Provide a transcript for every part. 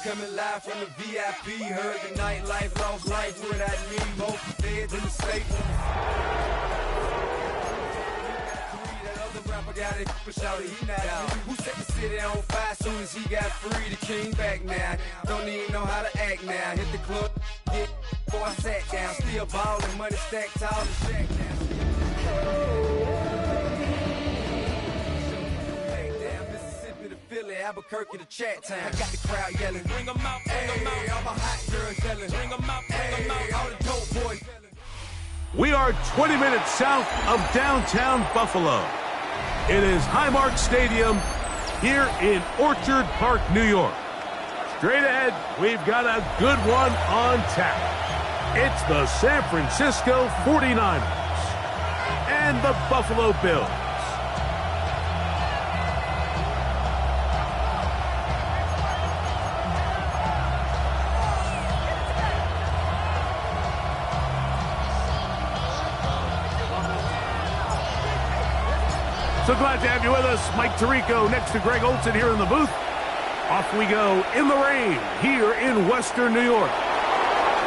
coming live from the VIP. Heard the nightlife, lost life without me. Most feds in the state. That other rapper got it, but shout it, he not out. Who set the city on fire soon as he got free? The king back now. Don't even know how to act now. Hit the club, get before I sat down. Still ballin', money stacked tall and shack now. Albuquerque to chat time. I got the crowd yelling. Bring them out, bring them out. All my hot girls yelling. Bring them out, bring them out. All the dope boys yelling. We are 20 minutes south of downtown Buffalo. It is Highmark Stadium here in Orchard Park, New York. Straight ahead, we've got a good one on tap. It's the San Francisco 49ers and the Buffalo Bills. So glad to have you with us. Mike Tirico next to Greg Olson here in the booth. Off we go in the rain here in Western New York.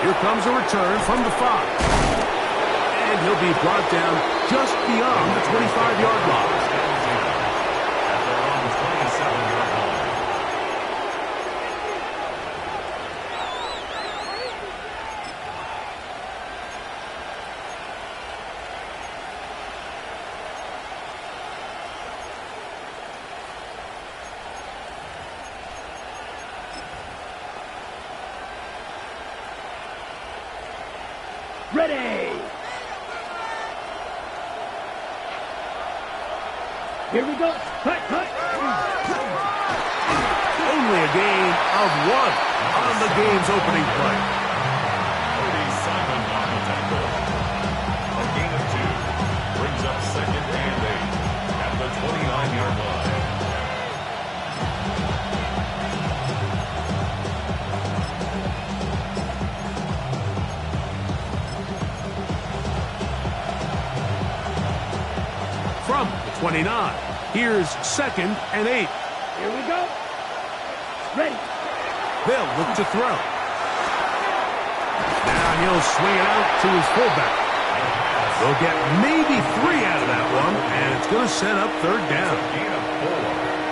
Here comes a return from the 5. And he'll be brought down just beyond the 25-yard line. Ready! Here we go. Cut, cut. Only a gain of 1 on the game's opening play. Simon on the tackle. A gain of 2 brings up 2nd and 8 at the 29-yard line. From the 29, here's 2nd and 8. Here we go. Ready. They'll look to throw. Now he'll swing it out to his fullback. They'll get maybe 3 out of that one, and it's going to set up 3rd down.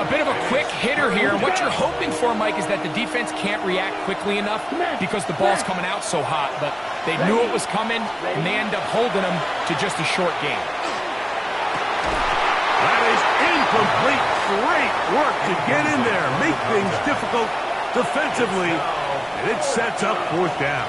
A bit of a quick hitter here. What you're hoping for, Mike, is that the defense can't react quickly enough because the ball's coming out so hot. But they knew it was coming, and they end up holding them to just a short game. That is incomplete. Great work to get in there, make things difficult defensively, and it sets up 4th down.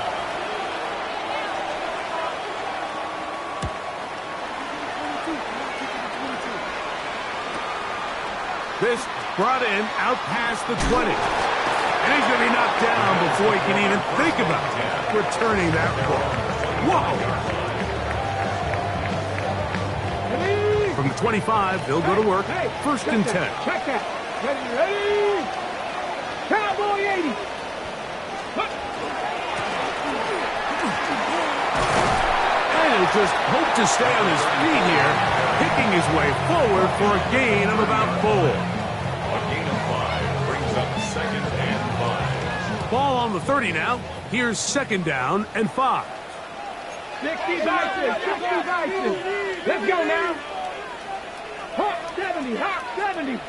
This brought in out past the 20. And he's going to be knocked down before he can even think about returning that ball. Whoa! From the 25, they'll go to work. 1st and 10. Check that. Ready? Cowboy 80. And he'll just hope to stay on his feet here, picking his way forward for a gain of about 4. A gain of 5 brings up 2nd and 5. Ball on the 30 now. Here's 2nd down and 5. 60 vices. Let's go now. Hop 70, hop 70.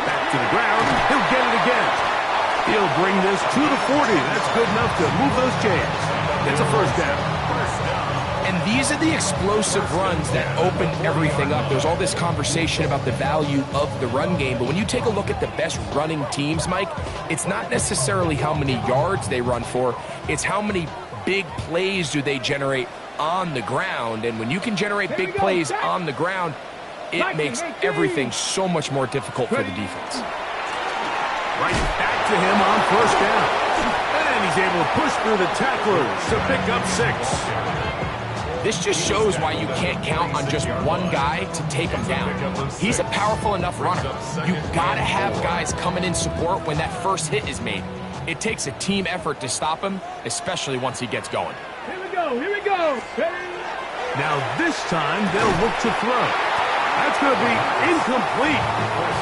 Back to the ground. He'll get it again. He'll bring this to the 40. That's good enough to move those chains. It's a 1st down. And these are the explosive runs that open everything up. There's all this conversation about the value of the run game, but when you take a look at the best running teams, Mike, it's not necessarily how many yards they run for, it's how many big plays do they generate on the ground. And when you can generate big plays on the ground, it makes everything so much more difficult for the defense. Right back to him on 1st down. And he's able to push through the tacklers to pick up 6. This just shows why you can't count on just one guy to take him down. He's a powerful enough runner. You gotta have guys coming in support when that first hit is made. It takes a team effort to stop him, especially once he gets going. Here we go. Now this time they'll look to throw. That's going to be incomplete.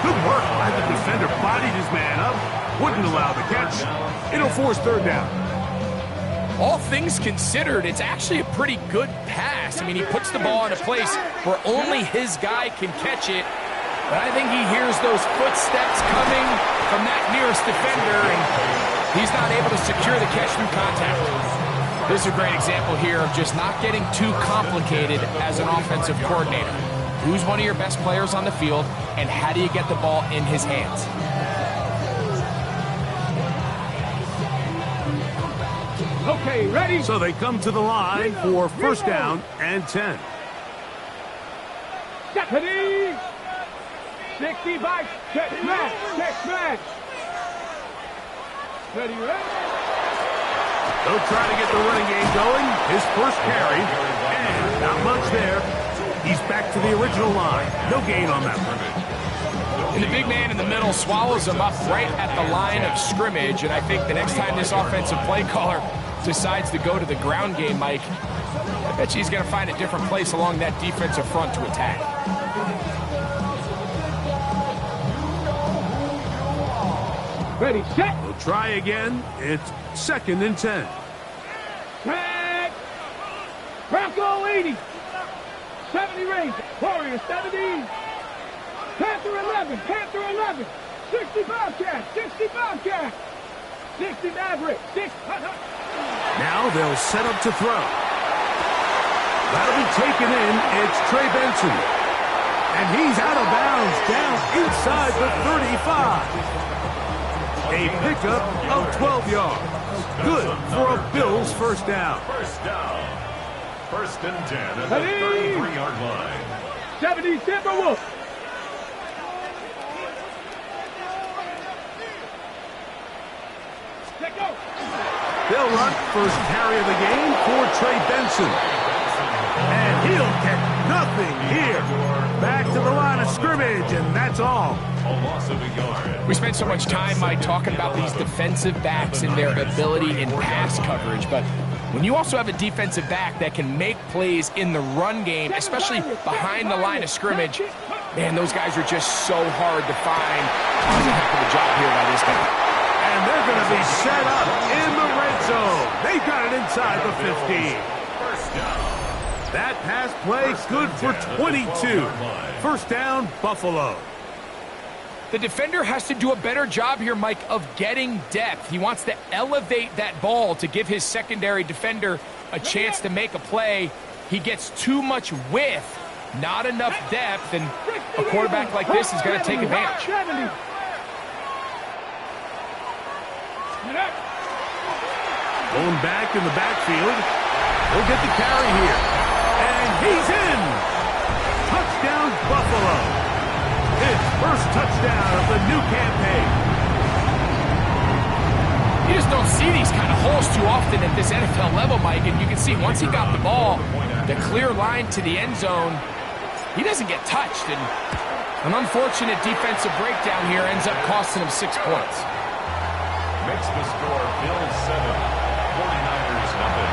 Good work by the defender Studied his man up. Wouldn't allow the catch. It'll force third down. All things considered, it's actually a pretty good pass. I mean, he puts the ball in a place where only his guy can catch it. But I think he hears those footsteps coming from that nearest defender, and he's not able to secure the catch through contact. This is a great example here of just not getting too complicated as an offensive coordinator. Who's one of your best players on the field, and how do you get the ball in his hands? Okay, ready? So they come to the line for first down and 10. Deputy! 65, check smash. Ready, ready? They'll try to get the running game going. His first carry, and not much there. He's back to the original line. No gain on that one. And the big man in the middle swallows him up right at the line of scrimmage, and I think the next time this offensive play caller decides to go to the ground game, Mike, I bet you he's going to find a different place along that defensive front to attack. Ready, set. We'll try again. It's second and 10. Track. Bronco 80. 70 range. Warrior 70. Panther 11. 65 catch. 60 Maverick. 6. Now they'll set up to throw. That'll be taken in. It's Trey Benson. And he's out of bounds down inside the 35. A pickup of 12 yards. Good for a Bills first down. First and 10 at the 33-yard line. 70 Timberwolf. Let go. They'll run first carry of the game for Trey Benson. And he'll get nothing here. Back to the line of scrimmage, and that's all. A loss of a yard. We spent so much time, Mike, talking about these defensive backs and their ability in pass coverage, but when you also have a defensive back that can make plays in the run game, especially behind the line of scrimmage, man, those guys are just so hard to find. That was a heck of a job here by this guy. And they're going to be set up in the red zone. They've got it inside the 15. First down. That pass play good for 22. First down, Buffalo. The defender has to do a better job here, Mike, of getting depth. He wants to elevate that ball to give his secondary defender a chance to make a play. He gets too much width, not enough depth, and a quarterback like this is going to take advantage. Going back in the backfield. He'll get the carry here. And he's in. Touchdown, Buffalo. His first touchdown of the new campaign. You just don't see these kind of holes too often at this NFL level, Mike, and you can see once he got the ball, the clear line to the end zone, he doesn't get touched, and an unfortunate defensive breakdown here ends up costing him 6 points. Makes the score Bills 7, 49ers nothing.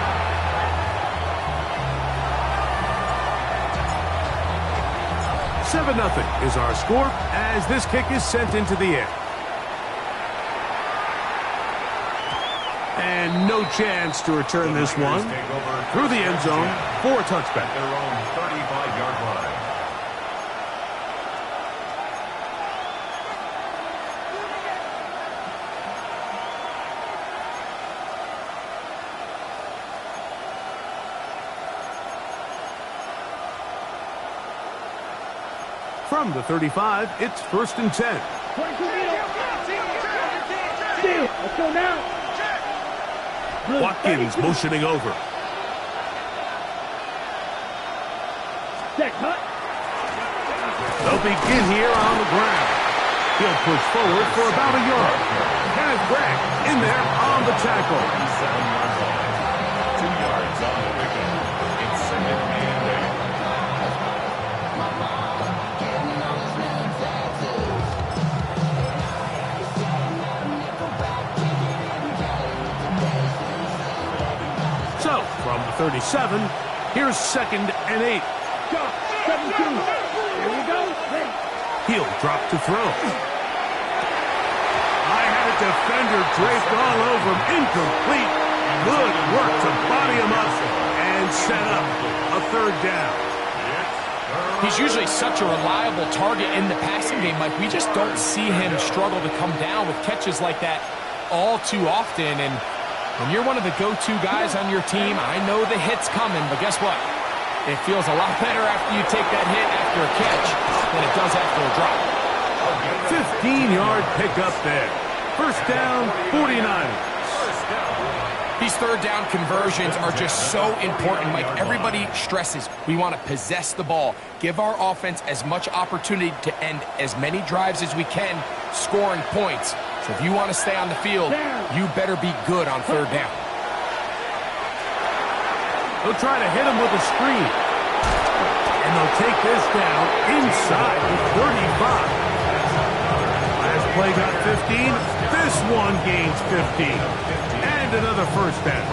7-0 is our score as this kick is sent into the air. And no chance to return this one through the end zone for a touchback. Their own 35-yard line. From the 35, it's first and 10. Steal. Let's go now. Watkins motioning over. Set, cut. They'll begin here on the ground. He'll push forward for about a yard. Kenneth Bragg in there on the tackle. 7-yard line. 2 yards on the pickup. It's second and 8. So, from the 37, here's second and 8. Go. 7-2. Here we go. He'll drop to throw. defender draped all over him. Incomplete. Good work to body him up and set up a third down. He's usually such a reliable target in the passing game, Mike. We just don't see him struggle to come down with catches like that all too often. And when you're one of the go-to guys on your team, I know the hit's coming, but guess what? It feels a lot better after you take that hit after a catch than it does after a drop. 15-yard pickup there. First down, 49ers. These third down conversions are just so important, Mike. Everybody stresses we want to possess the ball, give our offense as much opportunity to end as many drives as we can, scoring points. So if you want to stay on the field, you better be good on third down. They'll try to hit him with a screen. And they'll take this down inside the 35. Last play got 15. This one gains 15. And another first down.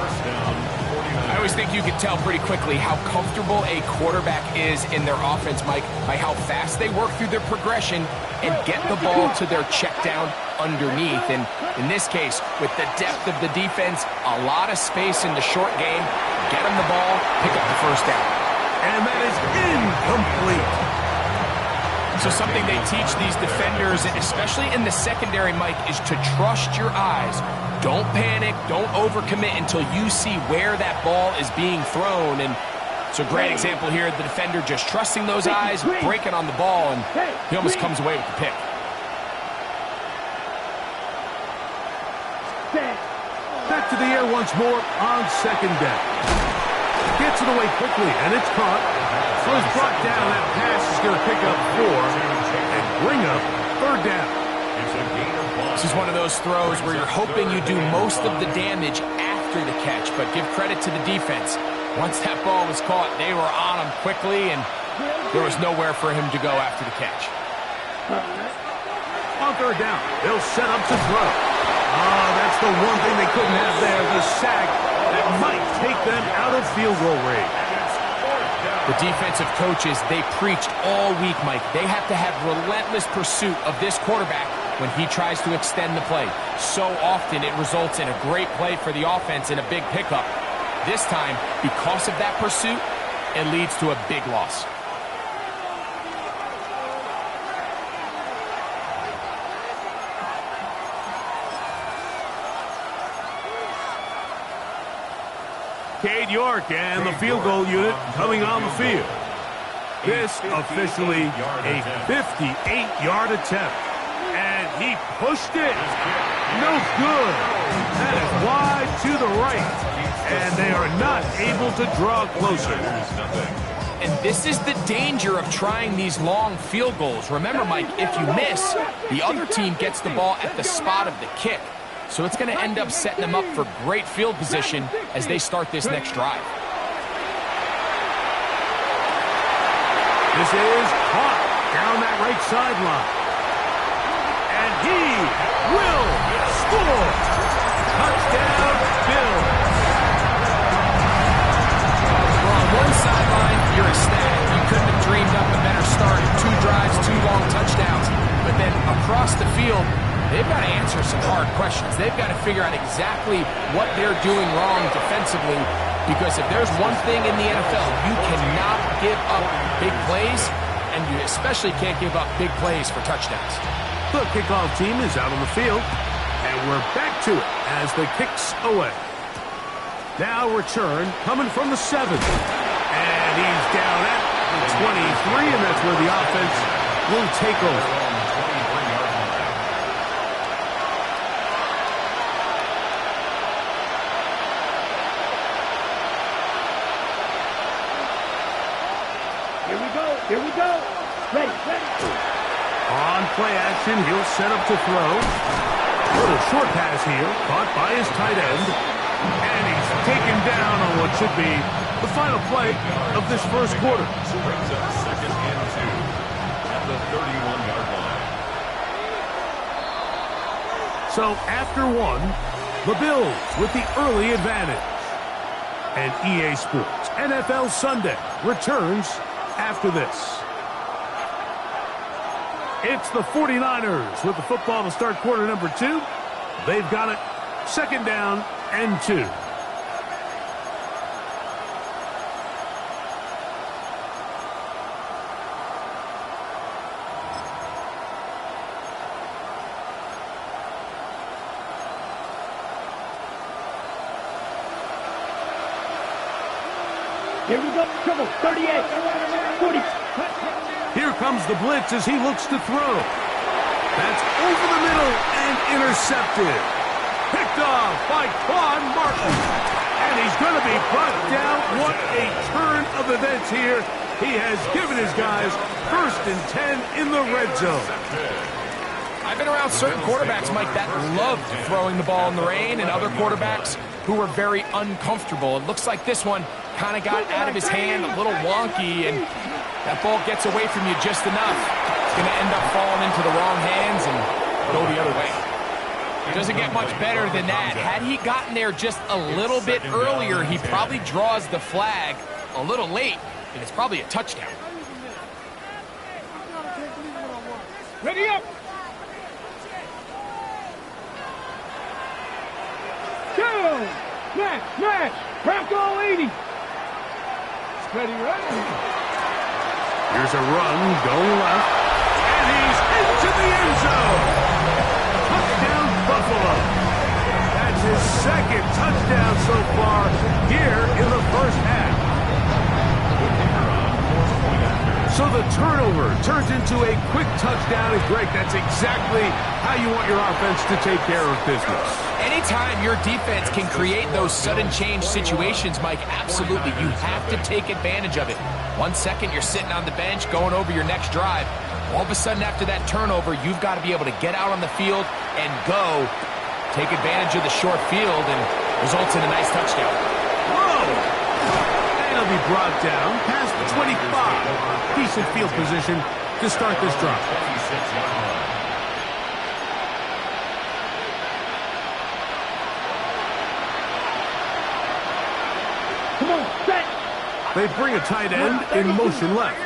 I always think you can tell pretty quickly how comfortable a quarterback is in their offense, Mike, by how fast they work through their progression and get the ball to their check down underneath. And in this case, with the depth of the defense, a lot of space in the short game, get them the ball, pick up the first down. And that is incomplete. So something they teach these defenders, especially in the secondary, Mike, is to trust your eyes. Don't panic, don't overcommit until you see where that ball is being thrown. And it's a great example here, the defender just trusting those eyes, breaking on the ball, and he almost comes away with the pick. Back to the air once more on second down. Gets it away quickly, and it's caught. So it's brought down. That pass is going to pick up 4 and bring up third down. This is one of those throws where you're hoping you do most of the damage after the catch, but give credit to the defense. Once that ball was caught, they were on him quickly, and there was nowhere for him to go after the catch. On third down, they'll set up to throw. That's the one thing they couldn't have there, the sack that might take them out of field goal range. The defensive coaches, they preached all week, Mike. They have to have relentless pursuit of this quarterback when he tries to extend the play. So often it results in a great play for the offense and a big pickup. This time, because of that pursuit, it leads to a big loss. Cade York and the field goal unit coming on the field. This officially a 58-yard attempt. And he pushed it. No good. That is wide to the right. And they are not able to draw closer. And this is the danger of trying these long field goals. Remember, Mike, if you miss, the other team gets the ball at the spot of the kick. So it's going to end up setting them up for great field position as they start this next drive. This is caught down that right sideline. And he will score. Touchdown, Bills. Well, on one sideline, you're ecstatic. You couldn't have dreamed up a better start. 2 drives, 2 long touchdowns. But then across the field, they've got to answer some hard questions. They've got to figure out exactly what they're doing wrong defensively, because if there's one thing in the NFL, you cannot give up big plays, and you especially can't give up big plays for touchdowns. The kickoff team is out on the field, and we're back to it as the kick's away. Now return coming from the 7. And he's down at the 23, and that's where the offense will take over. Here we go. Ready. On play action, he'll set up to throw. Little short pass here, caught by his tight end. And he's taken down on what should be the final play of this first quarter. Brings up second and 2 at the 31-yard line. So after 1, the Bills with the early advantage. And EA Sports NFL Sunday returns after this. It's the 49ers with the football to start quarter number 2. They've got it. Second down and 2. Here we go. Trouble. 38. 40. Here comes the blitz as he looks to throw. That's over the middle and intercepted. Picked off by Quan Martin. And he's going to be brought down. What a turn of events here. He has given his guys 1st and 10 in the red zone. I've been around certain quarterbacks, Mike, that loved throwing the ball in the rain, and other quarterbacks who were very uncomfortable. It looks like this one kind of got out of his hand, a little wonky, and that ball gets away from you just enough. It's going to end up falling into the wrong hands and go the other way. It doesn't get much better than that. Had he gotten there just a little bit earlier, he probably draws the flag a little late, and it's probably a touchdown. Ready up. 2. Match. Bronco 80. Steady ready. Here's a run going left. And he's into the end zone. Touchdown, Buffalo. That's his 2nd touchdown so far here in the first half. So the turnover turns into a quick touchdown. And Greg, that's exactly how you want your offense to take care of business. Anytime your defense can create those sudden change situations, Mike, absolutely, you have to take advantage of it. 1 second, you're sitting on the bench, going over your next drive. All of a sudden, after that turnover, you've got to be able to get out on the field and go. Take advantage of the short field, and results in a nice touchdown. Whoa! And he'll be brought down past the 25. Decent field position to start this drive. Come on, set. They bring a tight end in motion left.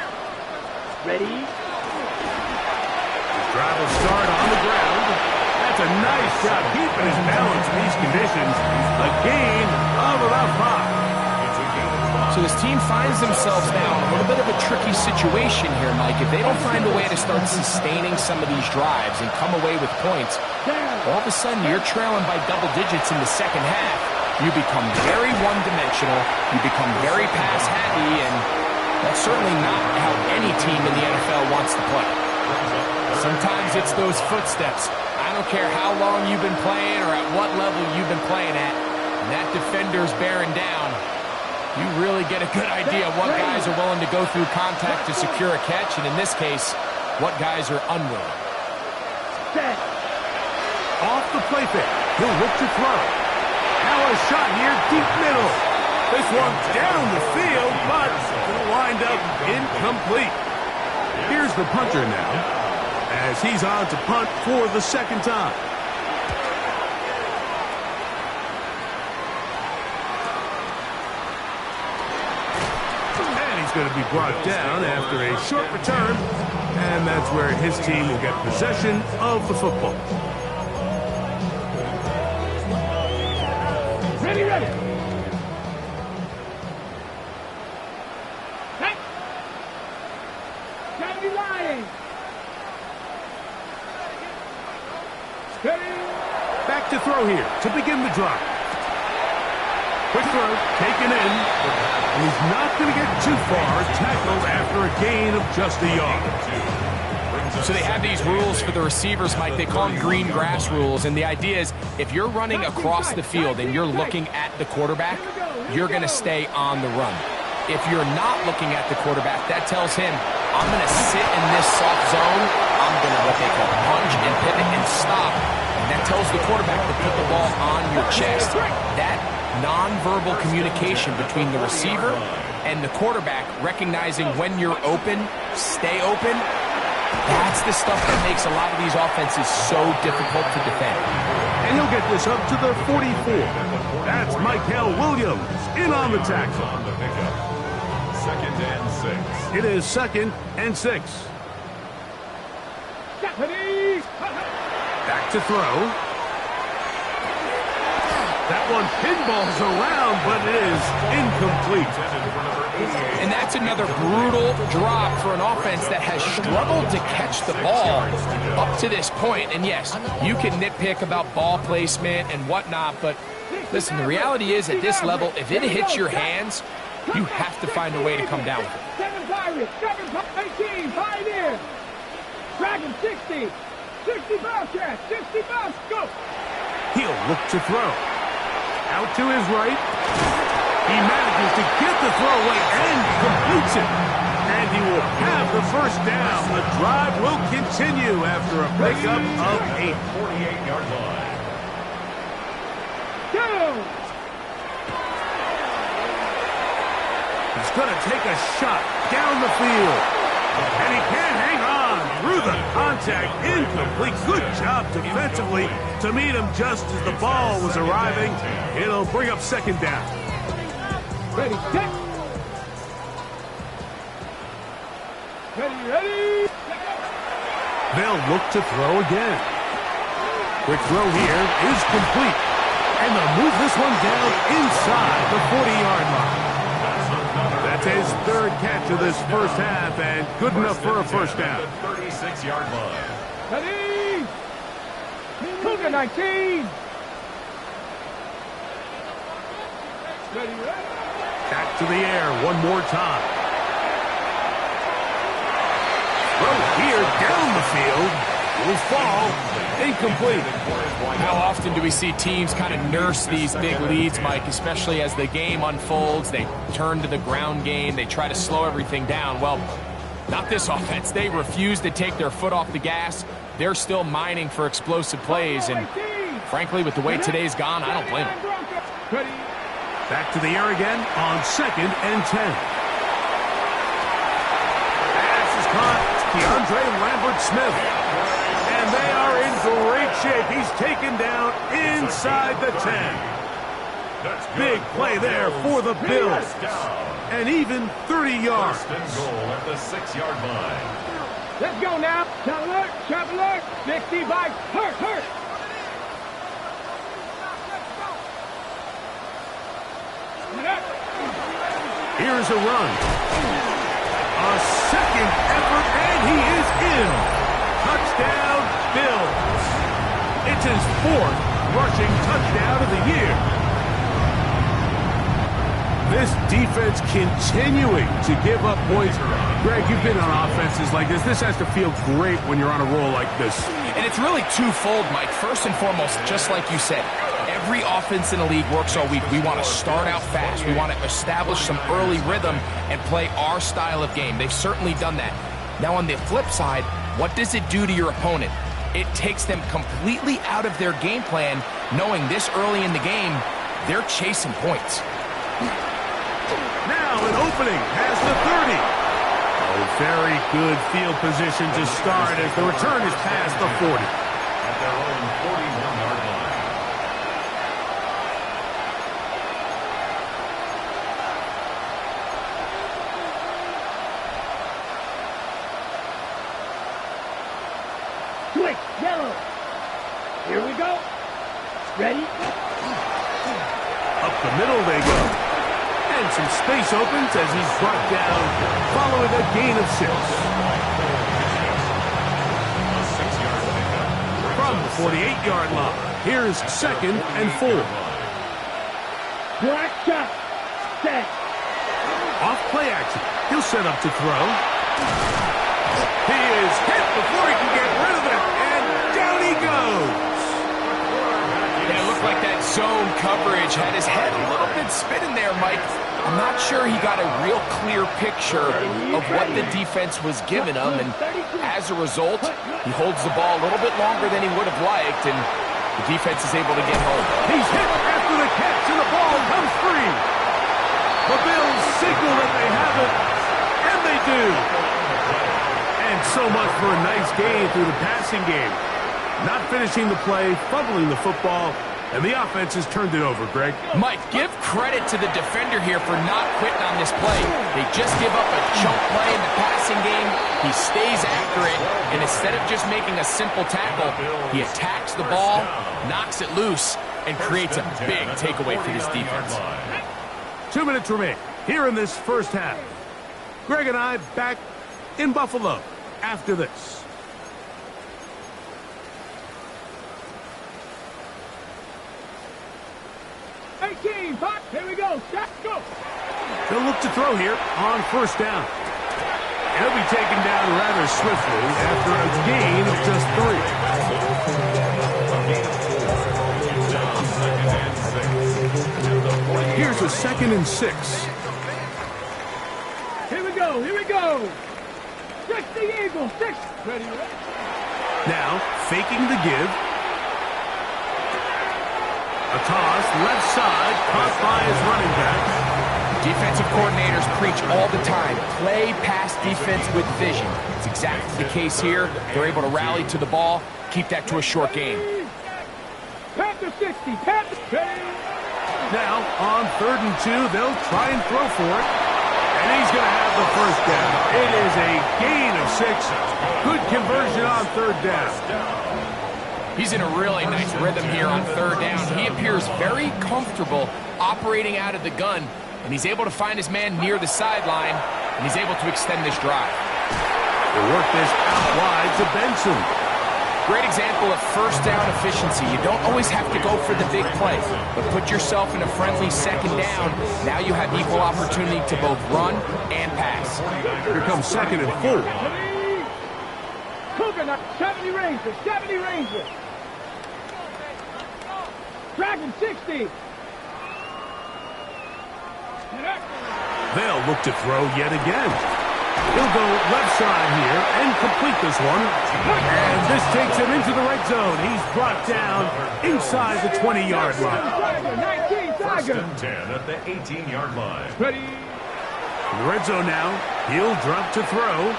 Ready. Drive will start on the ground. That's a nice job keeping his balance in these conditions. A gain of about 5. So this team finds themselves now in a little bit of a tricky situation here, Mike. If they don't find a way to start sustaining some of these drives and come away with points, all of a sudden you're trailing by double digits in the second half. You become very one-dimensional, you become very pass-happy, and that's certainly not how any team in the NFL wants to play. Sometimes it's those footsteps. I don't care how long you've been playing or at what level you've been playing at, and that defender's bearing down. You really get a good idea of what guys are willing to go through contact to secure a catch, and in this case, what guys are unwilling. Off the play fake, he'll look to throw. Now a shot here, deep middle. This one down the field, but it'll wind up incomplete. Here's the punter now, as he's on to punt for the 2nd time. And he's going to be brought down after a short return, and that's where his team will get possession of the football. Ready. Hey. Gotta be lying. Steady. Back to throw here to begin the drive. Quick throw, taken in. And he's not going to get too far, tackled after a gain of just a yard. So they have these rules for the receivers, Mike. They call them green grass rules, and the idea is if you're running across the field and you're looking at the quarterback, you're going to stay on the run. If you're not looking at the quarterback, that tells him, I'm going to sit in this soft zone. I'm going to what they call punch and pivot and stop. And that tells the quarterback to put the ball on your chest. That nonverbal communication between the receiver and the quarterback, recognizing when you're open, stay open, that's the stuff that makes a lot of these offenses so difficult to defend. And he'll get this up to the 44. That's Michael Williams in on the tackle. 2nd and 6. It is 2nd and 6. Back to throw. That one pinballs around, but it is incomplete. And that's another brutal drop for an offense that has struggled to catch the ball up to this point. And yes, you can nitpick about ball placement and whatnot, but listen, the reality is at this level, if it hits your hands, you have to find a way to come down with it. 7 Pirates, 18, Pioneer. Dragon 60, 60 Bobcat, 60 Bobs, go. He'll look to throw. Out to his right. He manages to get the throw away and completes it. And he will have the first down. The drive will continue after a pickup of 8. 48-yard line. Go. He's going to take a shot down the field. And he can't hang on through the contact. Incomplete. Good job defensively to meet him just as the ball was arriving. It'll bring up second down. Ready, set. Ready. They'll look to throw again. Quick throw here is complete. And they'll move this one down inside the 40-yard line. That's his third catch of this first half, and good enough for a first down. 36-yard line. Ready. Cougar 19. Ready. Back to the air one more time. Throw here down the field. Will fall. Incomplete. How often do we see teams kind of nurse these big leads, Mike, especially as the game unfolds? They turn to the ground game. They try to slow everything down. Well, not this offense. They refuse to take their foot off the gas. They're still mining for explosive plays. And frankly, with the way today's gone, I don't blame them. Back to the air again on 2nd and 10. Pass is caught. DeAndre Lambert-Smith. And they are in great shape. He's taken down inside the 10. Big play there for the Bills. And even 30 yards. First and goal at the 6-yard line. Let's go now. Shot alert. 60 by Hurt. Here's a run. A second effort, and he is in. Touchdown, Bills. It's his 4th rushing touchdown of the year. This defense continuing to give up points. Greg, you've been on offenses like this. This has to feel great when you're on a roll like this. And it's really twofold, Mike. First and foremost, just like you said, every offense in the league works all week. We want to start out fast. We want to establish some early rhythm and play our style of game. They've certainly done that. Now, on the flip side, what does it do to your opponent? It takes them completely out of their game plan, knowing this early in the game, they're chasing points. Now an opening past the 30. Oh, very good field position to start as the return is past the 40. At their own 41-yard line. Switch, yellow. Here we go. Ready? Up the middle they go. And some space opens as he's brought down following a gain of 6. A 6-yard pickup. From the 48-yard line, here's 2nd and 4. Black shot. Set. Off play action. He'll set up to throw. He is hit before he can get rid of it, and down he goes. Yeah, it looked like that zone coverage had his head a little bit spinning there, Mike. I'm not sure he got a real clear picture of what the defense was giving him, and as a result, he holds the ball a little bit longer than he would have liked, and the defense is able to get home. He's hit after the catch, and the ball comes free. The Bills signal that they have it, and they do. And so much for a nice gain through the passing game. Not finishing the play, fumbling the football, and the offense has turned it over, Greg. Mike, give credit to the defender here for not quitting on this play. They just give up a chunk play in the passing game. He stays after it, and instead of just making a simple tackle, he attacks the ball, knocks it loose, and creates a big takeaway for this defense. 2 minutes remain here in this first half. Greg and I back in Buffalo after this. Here we go. Go. They'll look to throw here on first down. He'll be taken down rather swiftly after a gain of just 3. Here's a 2nd and 6. Here we go. 60 Eagles. 6. Ready. Now, faking the give. A toss, left side, caught by his running back. Defensive coordinators preach all the time, play pass defense with vision. It's exactly the case here. They're able to rally to the ball, keep that to a short game. Panther 60, Panther. Now, on 3rd and 2, they'll try and throw for it. And he's going to have the first down. It is a gain of 6. Good conversion on 3rd down. He's in a really nice rhythm here on 3rd down. He appears very comfortable operating out of the gun, and he's able to find his man near the sideline, and he's able to extend this drive. They work this out wide to Benson. Great example of first down efficiency. You don't always have to go for the big play, but put yourself in a friendly 2nd down. Now you have equal opportunity to both run and pass. Here comes 2nd and 4. Cougar, 70 Rangers, 70 Rangers. Dragon 60. They'll look to throw yet again. He'll go left side here and complete this one. And this takes him into the red zone. He's brought down inside the 20-yard line. 1st and 10 at the 18-yard line. Ready. In the red zone now. He'll drop to throw.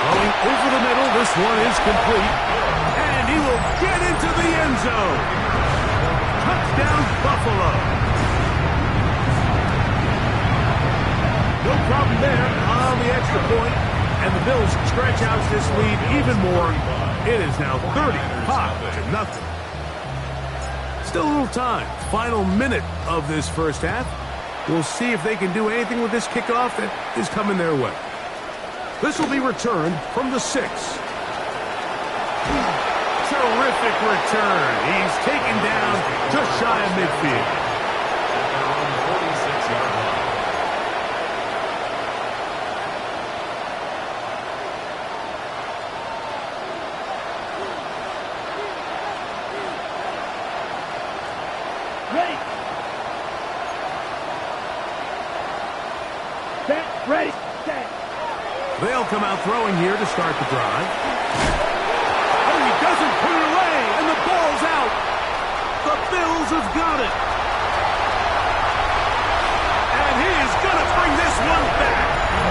Going over the middle. This one is complete. And he will get into the end zone. Touchdown, Buffalo. No problem there on the extra point, and the Bills stretch out this lead even more. It is now 35-0. Still a little time. Final minute of this first half. We'll see if they can do anything with this kickoff that is coming their way. This will be returned from the 6. Terrific return. He's taken down just shy of midfield. 46-yard line. Ready. Set. Ready. Set. They'll come out throwing here to start the drive. Oh, he doesn't put it away, and the ball's out. The Bills have got it. And he is going to bring this one back.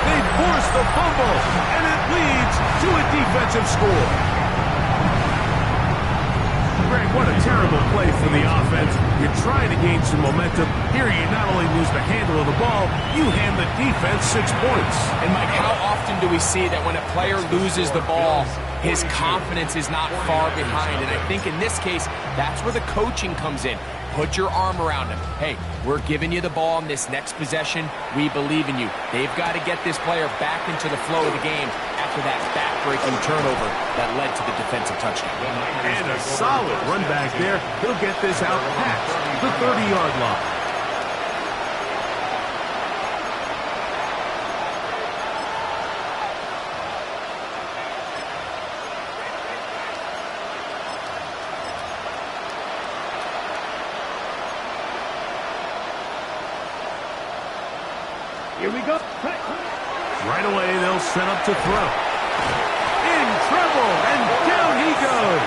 They force the fumble, and it leads to a defensive score. Greg, what a terrible play for the offense. You're trying to gain some momentum. Here you not only lose the handle of the ball, you hand the defense 6 points. And Mike, how often do we see that when a player loses the ball, his confidence is not far behind? And I think in this case, that's where the coaching comes in. Put your arm around him. Hey, we're giving you the ball in this next possession. We believe in you. They've got to get this player back into the flow of the game after that back-breaking turnover that led to the defensive touchdown. And a solid run back there. He'll get this out past the 30-yard line. Here we go. Right away, they'll set up to throw. In trouble, and down he goes.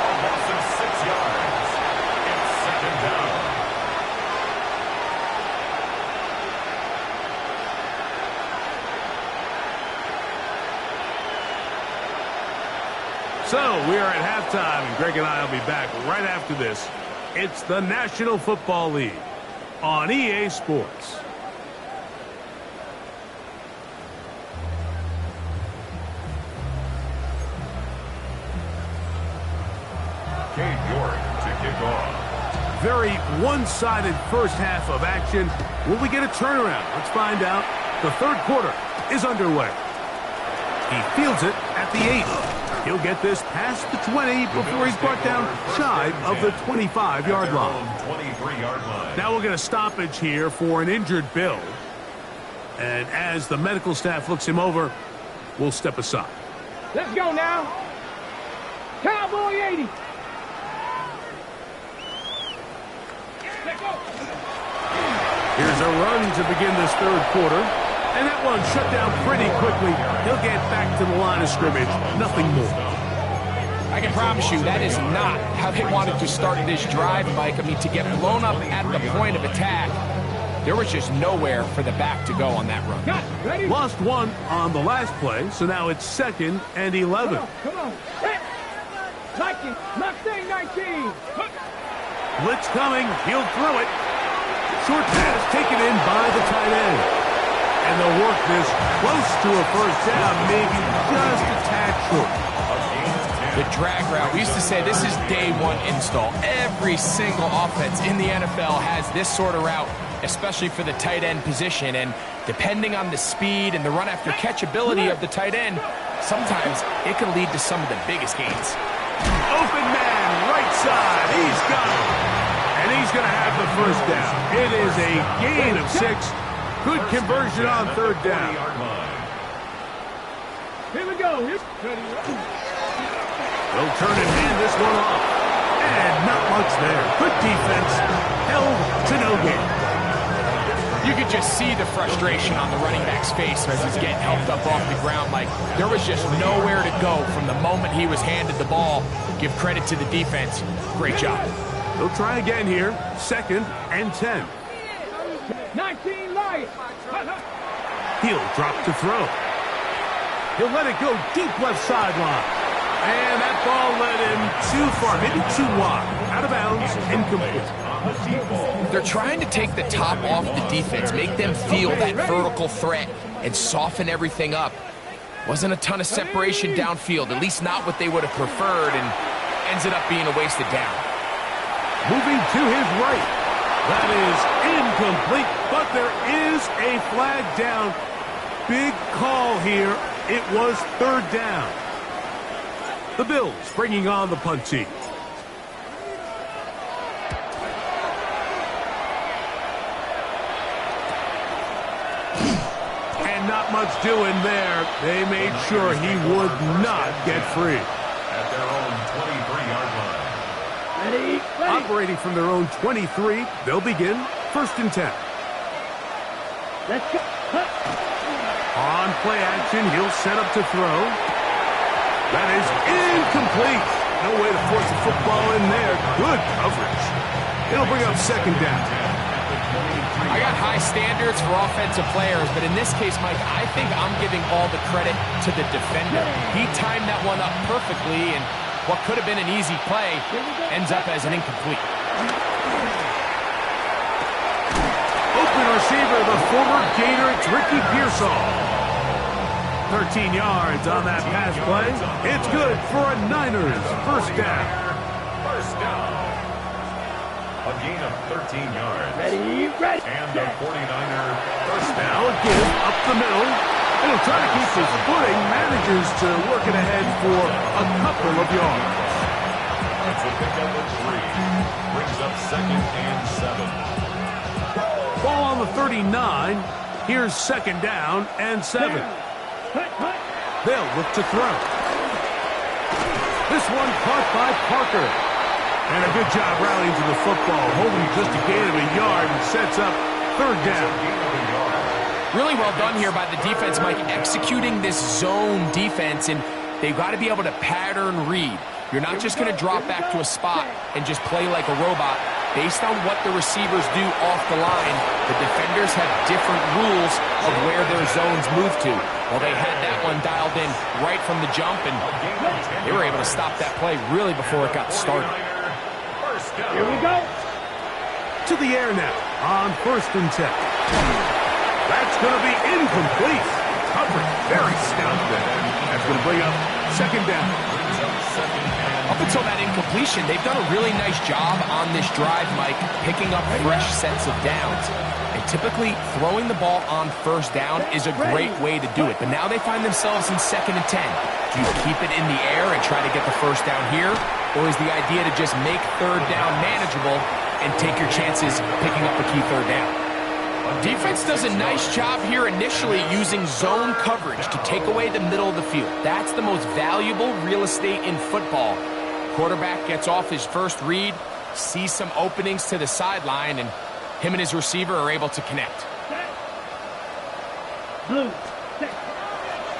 A loss of 6 yards. It's 2nd down. So we are at halftime, and Greg and I will be back right after this. It's the National Football League on EA Sports. Cade York to kickoff. Very one-sided first half of action. Will we get a turnaround? Let's find out. The third quarter is underway. He fields it at the 8. He'll get this past the 20 before he's brought down shy of the 25-yard line. 23-yard line. Now we'll get a stoppage here for an injured Bill. And as the medical staff looks him over, we'll step aside. Let's go now. Cowboy 80. Let's go. Here's a run to begin this third quarter. And that one shut down pretty quickly. He'll get back to the line of scrimmage. Nothing more. I can promise you that is not how they wanted to start this drive, Mike. I mean, to get blown up at the point of attack, there was just nowhere for the back to go on that run. Ready? Lost one on the last play, so now it's 2nd and 11. Come on. Hit. 19. Mustang 19. Blitz coming. He'll throw it. Short pass taken in by the tight end. And they'll work this close to a first down, maybe just a tad short. The drag route, we used to say this is day one install. Every single offense in the NFL has this sort of route, especially for the tight end position. And depending on the speed and the run after catch ability of the tight end, sometimes it can lead to some of the biggest gains. Open man, right side. He's got it. And he's going to have the first down. It is a gain of 6. Good conversion on third down. Here we go. They'll turn and hand this one off. And not much there. Good defense. Held to no gain. You could just see the frustration on the running back's face as he's getting helped up off the ground. Like, there was just nowhere to go from the moment he was handed the ball. Give credit to the defense. Great job. They'll try again here. 2nd and 10. 19 light. He'll drop to throw. He'll let it go deep left sideline. And that ball led him too far, maybe too wide. Out of bounds, incomplete. They're trying to take the top off the defense, make them feel that vertical threat, and soften everything up. Wasn't a ton of separation downfield, at least not what they would have preferred, and ends it up being a wasted down. Moving to his right. That is incomplete, but there is a flag down. Big call here. It was third down. The Bills bringing on the punt team. And not much doing there. They made sure he would not get free. At their own 23-yard line. Ready. Operating from their own 23, they'll begin 1st and 10. Let's go. On play action, he'll set up to throw. That is incomplete. No way to force the football in there. Good coverage. It'll bring up 2nd down. I got high standards for offensive players, but in this case, Mike, I think I'm giving all the credit to the defender. He timed that one up perfectly, and what could have been an easy play ends up as an incomplete. Open receiver, the former Gator, it's Ricky Pearsall. 13 yards on that pass play. It's good for a Niners first down. First down. A gain of 13 yards. Ready. And the 49er first down. Now again, up the middle. And he'll try to keep his footing. Manages to work it ahead for a couple of yards. That's a pickup of 3. Brings up 2nd and 7. Ball on the 39. Here's 2nd down and 7. They'll look to throw. This one caught by Parker. And a good job rallying to the football, holding just a gain of a yard and sets up 3rd down. Really well done here by the defense, Mike, executing this zone defense, and they've got to be able to pattern read. You're not just going to drop back to a spot and just play like a robot. Based on what the receivers do off the line, the defenders have different rules of where their zones move to. Well, they had that one dialed in right from the jump, and they were able to stop that play really before it got started. Here we go. To the air now on 1st and 10. That's going to be incomplete. Coverage very stout there. That's going to bring up 2nd down. Brings up 2nd and Up until that incompletion, they've done a really nice job on this drive, Mike, picking up fresh sets of downs. And typically, throwing the ball on first down is a great way to do it. But now they find themselves in 2nd and 10. Do you keep it in the air and try to get the first down here? Or is the idea to just make 3rd down manageable and take your chances picking up a key 3rd down? Defense does a nice job here initially using zone coverage to take away the middle of the field. That's the most valuable real estate in football. Quarterback gets off his first read, sees some openings to the sideline, and him and his receiver are able to connect.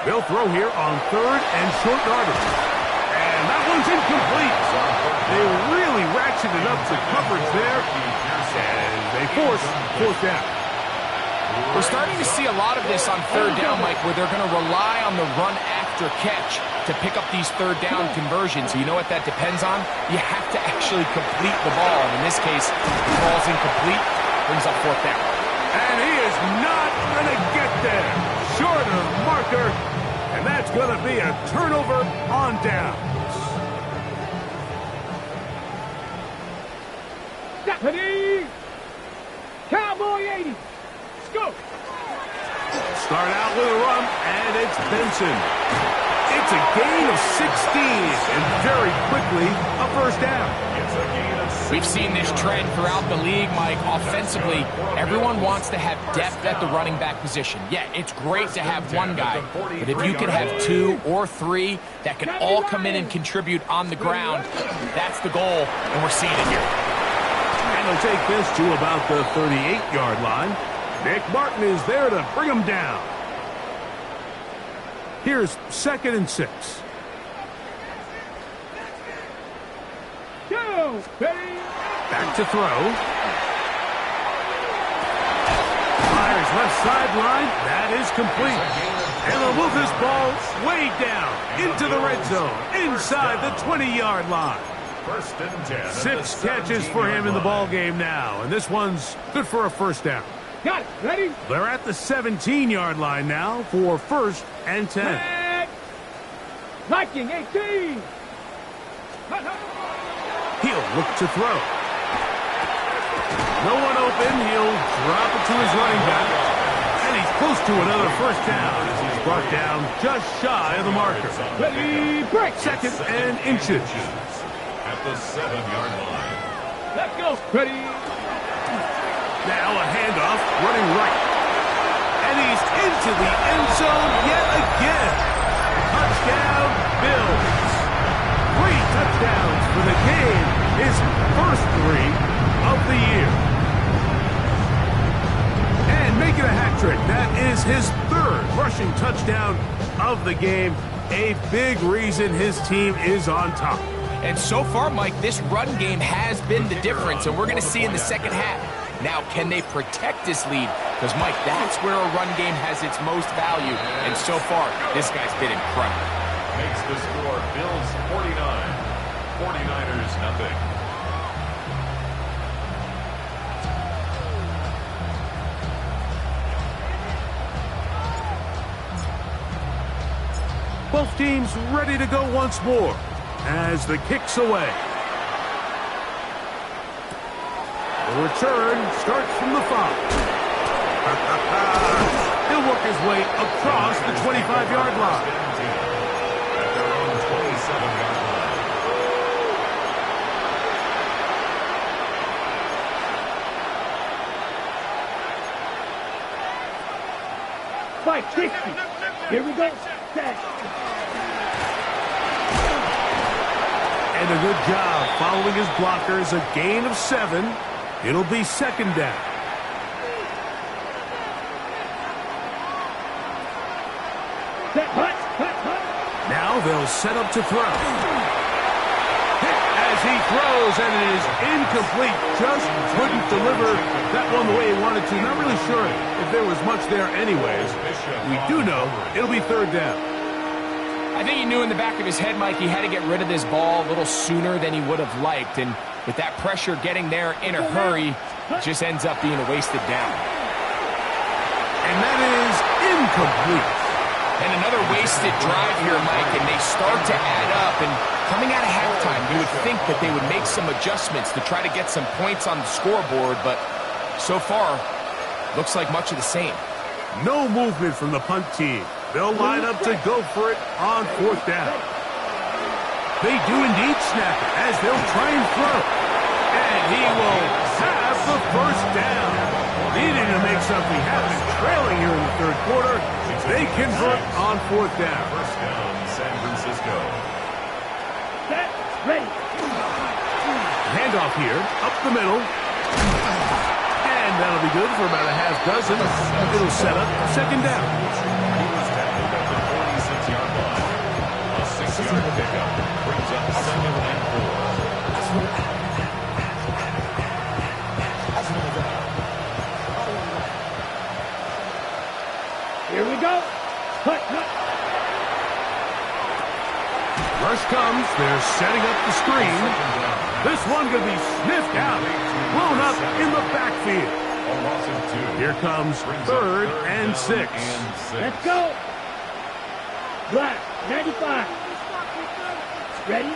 They'll throw here on 3rd and short yardage. And that one's incomplete. They really ratcheted up the coverage there, and they force 4th down. We're starting to see a lot of this on 3rd down, Mike, where they're going to rely on the run after catch to pick up these 3rd down conversions. You know what that depends on? You have to actually complete the ball. And in this case, the ball's incomplete, brings up 4th down. And he is not going to get there. Short of marker, and that's going to be a turnover on downs. Ready? Cowboy 80. Go. Start out with a run, and it's Benson. It's a gain of 16, and very quickly a 1st down. We've seen this trend throughout the league, Mike. Offensively, everyone wants to have depth at the running back position. Yeah, it's great to have one guy, but if you can have 2 or 3 that can all come in and contribute on the ground, that's the goal, and we're seeing it here. And they'll take this to about the 38-yard line. Nick Martin is there to bring him down. Here's 2nd and 6. Go, ready? Back to throw. Fires left sideline. That is complete. And they'll move this ball way down into the red zone, inside the 20-yard line. 1st and 10. 6 catches for him in the ball game now, and this one's good for a 1st down. Got it. Ready? They're at the 17-yard line now for 1st and 10. Back. Viking 18. He'll look to throw. No one open. He'll drop it to his running back. And he's close to another 1st down as he's brought down just shy of the marker. Ready, break. 2nd and inches. At the 7-yard line. Let's go. Ready. Now a handoff running right. And he's into the end zone yet again. Touchdown, Bills. 3 touchdowns for the game. His first 3 of the year. And making a hat trick. That is his 3rd rushing touchdown of the game. A big reason his team is on top. And so far, Mike, this run game has been the difference, and we're going to see in the 2nd half. Now, can they protect this lead? Because, Mike, that's where a run game has its most value. And so far, this guy's been incredible. Makes the score Bills 49, 49ers nothing. Both teams ready to go once more as the kick's away. The return starts from the 5. He'll work his way across the 25-yard line. At their own 27-yard line. 560. Here we go. Set. And a good job following his blockers. A gain of 7. It'll be 2nd down. Set. Hut. Hut. Hut. Now they'll set up to throw. Hit as he throws, and it is incomplete. Just couldn't deliver that one the way he wanted to. Not really sure if there was much there anyways. We do know it'll be 3rd down. I think he knew in the back of his head, Mike, he had to get rid of this ball a little sooner than he would have liked. And with that pressure getting there in a hurry, it just ends up being a wasted down. And that is incomplete. And another wasted drive here, Mike, and they start to add up. And coming out of halftime, you would think that they would make some adjustments to try to get some points on the scoreboard, but so far, looks like much of the same. No movement from the punt team. They'll line up to go for it on 4th down. They do indeed snap it as they'll try and throw. And he will have the first down. Needing to make something happen, trailing here in the 3rd quarter. They convert on 4th down. First down, San Francisco. Set, ready. Handoff here, up the middle. And that'll be good for about a half dozen. It'll set up 2nd down. He was tackled at the 46-yard line. A 6-yard pickup brings up 2nd and 4. Here we go. Hut. Rush comes. They're setting up the screen. This one going to be sniffed out. Blown up in the backfield. A loss of 2. Here comes 3rd and 6. Let's go. Black, 95. Ready?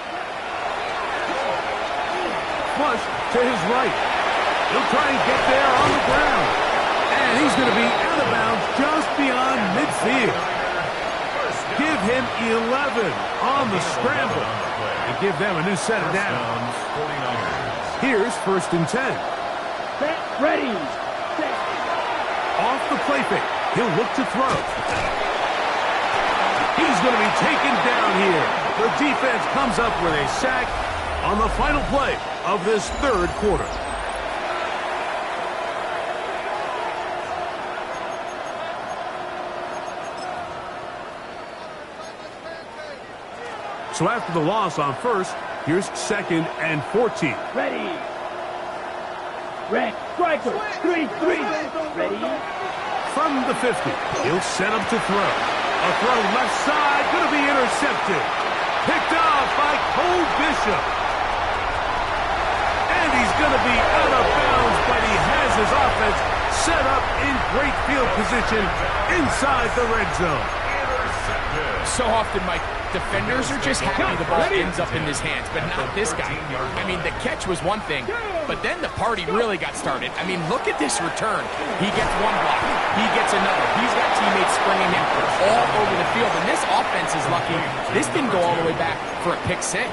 Flush to his right. He'll try and get there on the ground. And he's going to be out of bounds just beyond midfield. Give him 11 on the scramble. And give them a new set of downs. Here's 1st and 10. Set, ready. Set. Off the play fake. He'll look to throw. He's going to be taken down here. The defense comes up with a sack on the final play of this 3rd quarter. So after the loss on 1st, here's 2nd and 14. Ready. Red, striker, 3-3. Ready. From the 50, he'll set up to throw. A throw left side, going to be intercepted. Picked off by Cole Bishop. And he's going to be out of bounds, but he has his offense set up in great field position inside the red zone. So often, Mike, defenders are just happy the ball ends up in his hands, but not this guy. I mean, the catch was one thing, but then the party really got started. I mean, look at this return. He gets one block. He gets another. He's got teammates springing him all over the field, and this offense is lucky. This didn't go all the way back for a pick 6.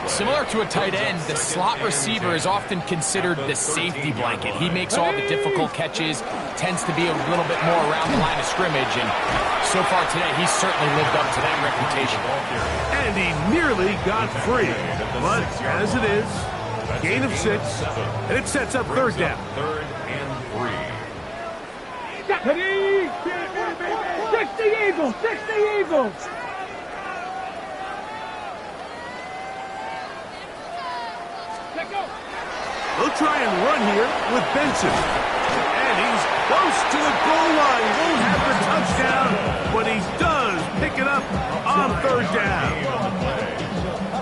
Similar to a tight end, the slot receiver is often considered the safety blanket. He makes all the difficult catches, tends to be a little bit more around the line of scrimmage, and so far today, he's certainly lived up to that reputation. And he nearly got free. But as it is, gain of 6, and it sets up 3rd down. 3rd and 3. Ready. 60 Eagles, 60 Eagles. Let go. They'll try and run here with Benson. And he's close to the goal line. Won't have the touchdown, but he does pick it up on 3rd down.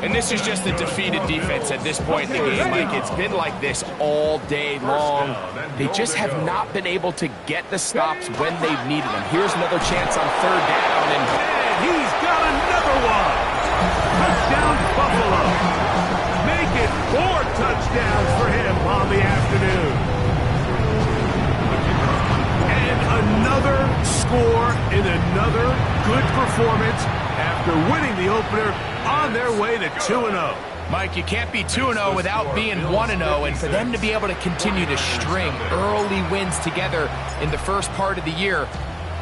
And this is just a defeated defense at this point in the game, Mike. It's been like this all day long. They just have not been able to get the stops when they've needed them. Here's another chance on 3rd down. And he's got another one. Touchdown, Buffalo. Make it 4 touchdowns for him on the afternoon. And another score in another good performance after winning the opener on their way to 2-0. Mike, you can't be 2-0 without being 1-0, and for them to be able to continue to string early wins together in the first part of the year,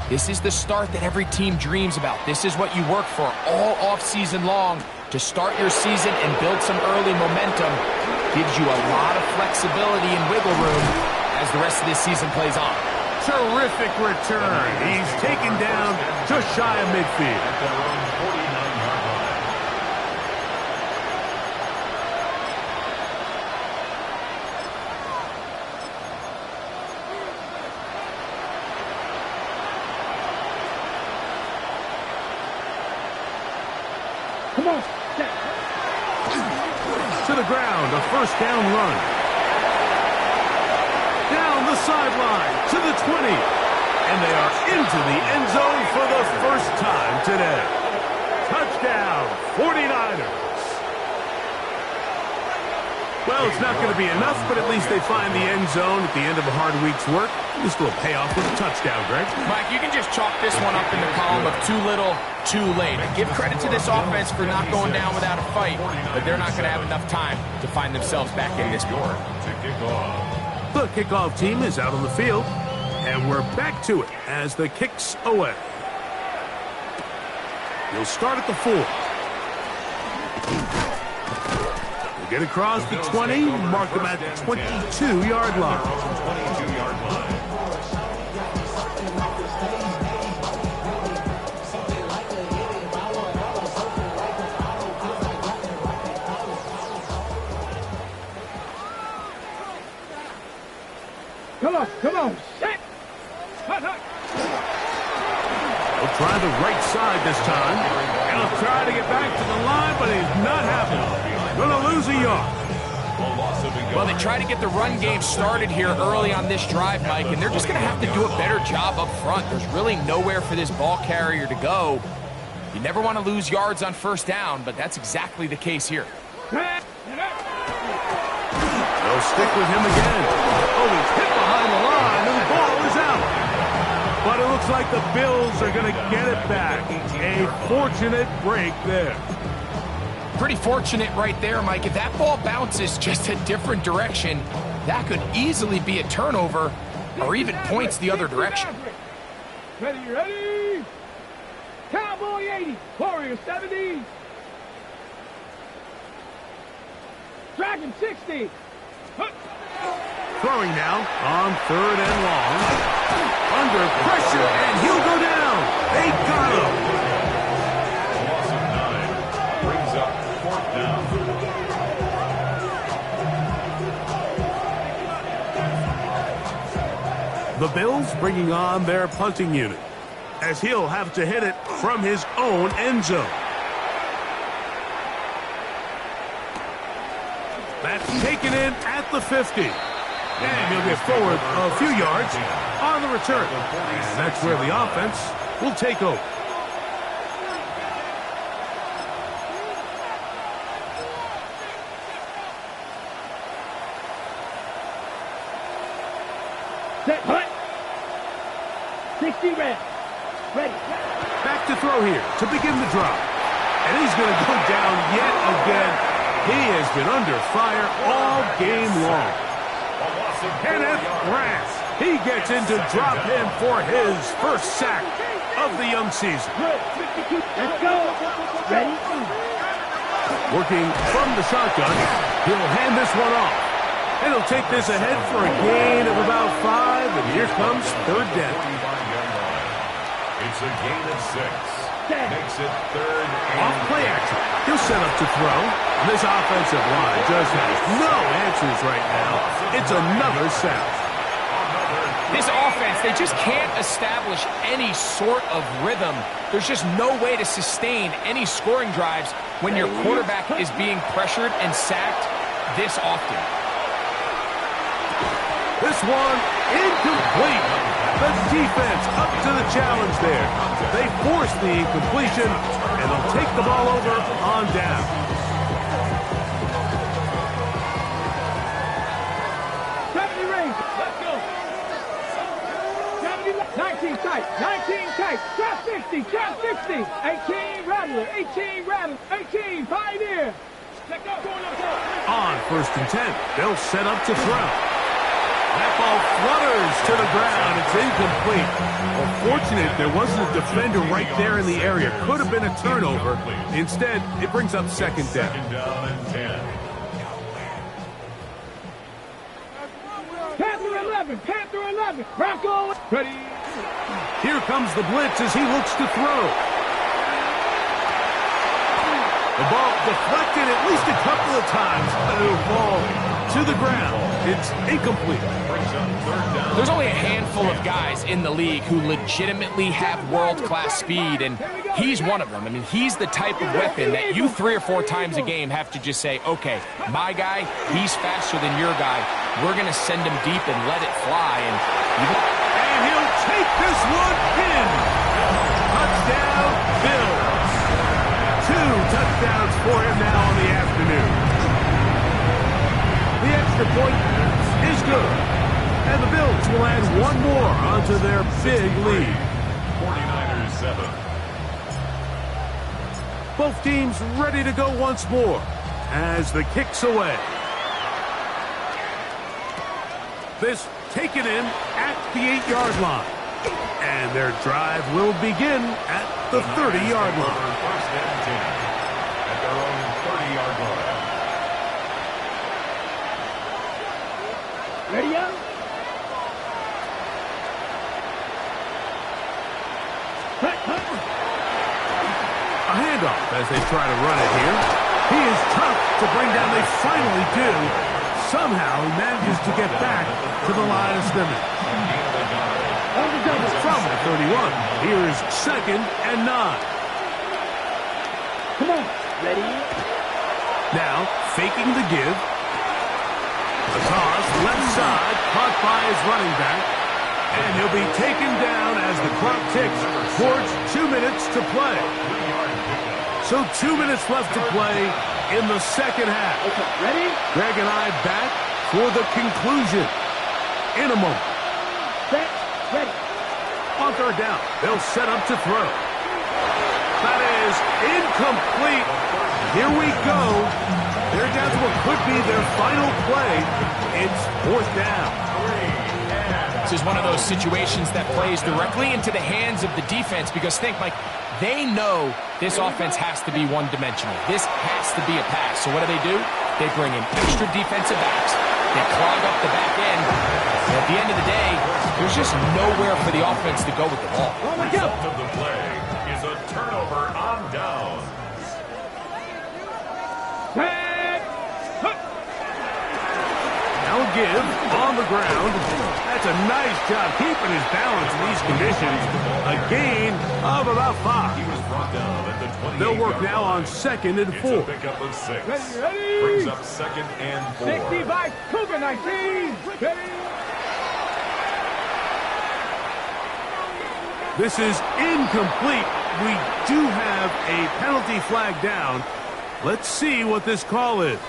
this is the start that every team dreams about. This is what you work for all offseason long to start your season and build some early momentum. Gives you a lot of flexibility and wiggle room as the rest of this season plays on. Terrific return. He's taken down just shy of midfield. At their own 49-yard line. Come on. Set. To the ground, a 1st down run. Down the sideline to the 20. And they are into the end zone for the first time today. Touchdown, 49ers. Well, it's not going to be enough, but at least they find the end zone at the end of a hard week's work. This will pay off with a touchdown, Greg. Mike, you can just chalk this one up in the column of too little, too late. Give credit to this offense for not going down without a fight, but they're not going to have enough time to find themselves back in this war. The kickoff team is out on the field, and we're back to it as the kick's away. He'll start at the 4. Get across the 20, mark him at the 22-yard line. 22-yard line. Come on, set. Hut, hut. He'll try the right side this time. He'll try to get back to the line, but he's not happening. Gonna lose a yard. Well, they try to get the run game started here early on this drive, Mike, and they're just going to have to do a better job up front. There's really nowhere for this ball carrier to go. You never want to lose yards on first down, but that's exactly the case here. They'll stick with him again. Oh, he's hit behind the line, and the ball is out. But it looks like the Bills are going to get it back. A fortunate break there. Pretty fortunate right there, Mike. If that ball bounces just a different direction, that could easily be a turnover or even points the other direction. Ready. Cowboy 80, Warrior 70. Dragon 60. Throwing now on 3rd and long. Under pressure, and he'll go down. They got him. The Bills bringing on their punting unit, as he'll have to hit it from his own end zone. That's taken in at the 50. And he'll get forward a few yards on the return. And that's where the offense will take over. Set, hut. 60 ready. Back to throw here to begin the drive. And he's going to go down yet again. He has been under fire all game long. Kenneth Grant. He gets into drop in for his first sack of the young season. Let's go. Ready. Working from the shotgun, he'll hand this one off. And he'll take this ahead for a gain of about 5, and here comes 3rd down. It's a gain of 6. Makes it 3rd and Off play action. He'll set up to throw. And this offensive line just has no answers right now. It's another sack. This offense, they just can't establish any sort of rhythm. There's just no way to sustain any scoring drives when your quarterback is being pressured and sacked this often. This one incomplete. The defense up to the challenge there. They force the incompletion, and they'll take the ball over on down. Let's go. 19 tight. 19 tight. Trap 60. Trap 60. 18 rattler. 18 rattler. 18 pioneer. Let's go. On 1st and 10, they'll set up to throw. That ball flutters to the ground. It's incomplete. Well, fortunate there wasn't a defender right there in the area. Could have been a turnover. Instead, it brings up 2nd down. 2nd down and 10. Panther 11. Bronco. Ready. Here comes the blitz as he looks to throw. The ball deflected at least a couple of times, but it'll fall to the ground. It's incomplete. There's only a handful of guys in the league who legitimately have world-class speed, and he's one of them. I mean, he's the type of weapon that you 3 or 4 times a game have to just say, okay, my guy, he's faster than your guy. We're going to send him deep and let it fly. And he'll take this one in. Touchdown, Bills. 2 touchdowns for him now on the afternoon. The extra point is good. And the Bills will add one more onto their big lead. 49ers 7. Both teams ready to go once more as the kick's away. This taken in at the 8-yard line. And their drive will begin at the 30-yard line. First and 10 at their own 30-yard line. Ready up? A handoff as they try to run it here. He is tough to bring down. They finally do. Somehow he manages to get back to the line of scrimmage. From the 31, here is 2nd and 9. Come on. Ready? Now, faking the give. A toss, left side, caught by his running back. And he'll be taken down as the clock ticks towards 2 minutes to play. So 2 minutes left to play in the second half. Okay, ready? Greg and I back for the conclusion in a moment. Set. Ready. On third down, they'll set up to throw. That is incomplete. Here we go. They're down to what could be their final play. It's 4th down. This is one of those situations that plays directly into the hands of the defense because think, Mike, they know this offense has to be one-dimensional. This has to be a pass. So what do? They bring in extra defensive backs. They clog up the back end. And at the end of the day, there's just nowhere for the offense to go with the ball. The result of the play is a turnover on downs. Now a give on the ground. That's a nice job keeping his balance in these conditions. A gain of about 5. He was brought down at the 28. They'll work now on 2nd and 4. It's a pickup of 6. Ready? Brings up 2nd and 4. 60 by Cougar 19. Ready? This is incomplete. We do have a penalty flag down. Let's see what this call is.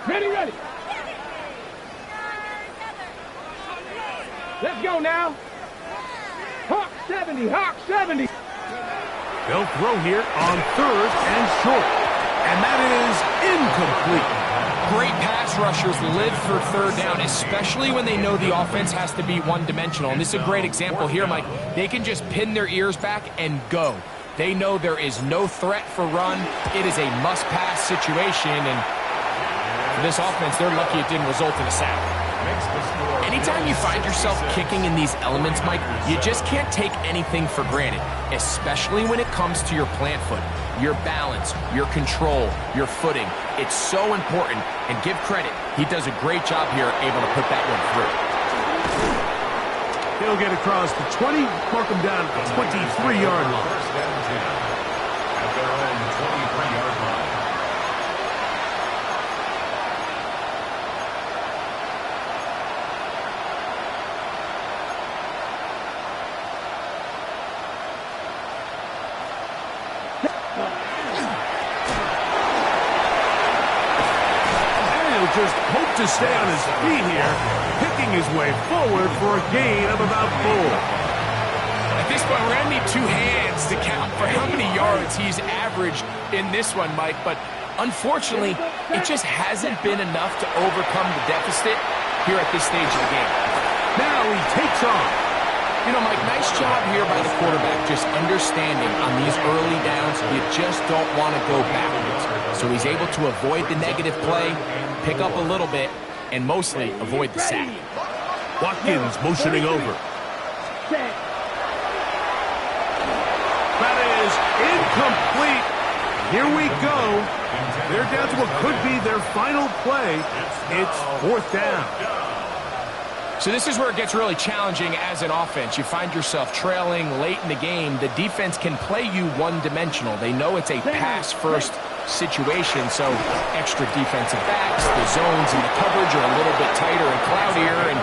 Ready. Let's go now. Hawk 70, Hawk 70. They'll throw here on 3rd and short. And that is incomplete. Great pass rushers live for 3rd down, especially when they know the offense has to be one-dimensional. And this is a great example here, Mike. They can just pin their ears back and go. They know there is no threat for run. It is a must-pass situation, and for this offense, they're lucky it didn't result in a sack. Anytime you find yourself kicking in these elements, Mike, you just can't take anything for granted, especially when it comes to your plant foot, your balance, your control, your footing. It's so important, and give credit. He does a great job here able to put that one through. He'll get across the 20, mark him down at the 23-yard line. First and 10 at their own 23-yard line. Just hope to stay on his feet here, picking his way forward for a gain of about 4. At this point, we're going to need 2 hands to count for how many yards he's averaged in this one, Mike. But unfortunately, it just hasn't been enough to overcome the deficit here at this stage of the game. Now he takes off. You know, Mike, nice job here by the quarterback, just understanding on these early downs, you just don't want to go backwards. So he's able to avoid the negative play, pick up a little bit, and mostly avoid the sack. Watkins motioning over. That is incomplete. Here we go. They're down to what could be their final play. It's 4th down. So this is where it gets really challenging as an offense. You find yourself trailing late in the game. The defense can play you one-dimensional. They know it's a pass-first situation, so extra defensive backs, the zones and the coverage are a little bit tighter and cloudier, and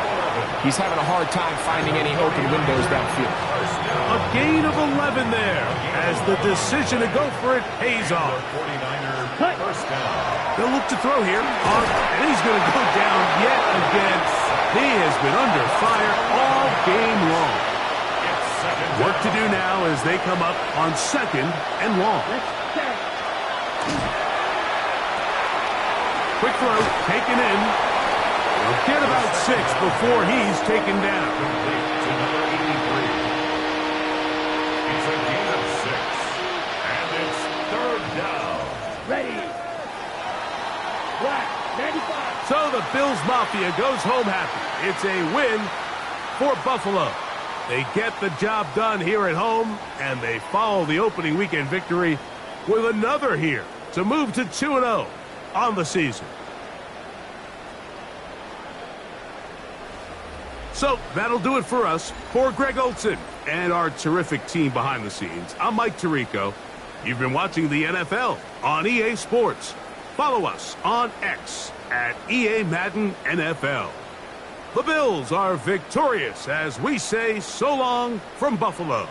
he's having a hard time finding any open windows downfield. A gain of 11 there as the decision to go for it pays off. They'll look to throw here, and he's going to go down yet again. He has been under fire all game long. Work to do now as they come up on 2nd and long. Quick throw, taken in. He'll get about 6 before he's taken down. It's a gain of 6, and it's 3rd down. Ready. Black, 95. So the Bills Mafia goes home happy. It's a win for Buffalo. They get the job done here at home, and they follow the opening weekend victory with another here to move to 2-0 on the season. So that'll do it for us. For Greg Olson and our terrific team behind the scenes, I'm Mike Tirico. You've been watching the NFL on EA Sports. Follow us on X at EA Madden NFL. The Bills are victorious as we say so long from Buffalo.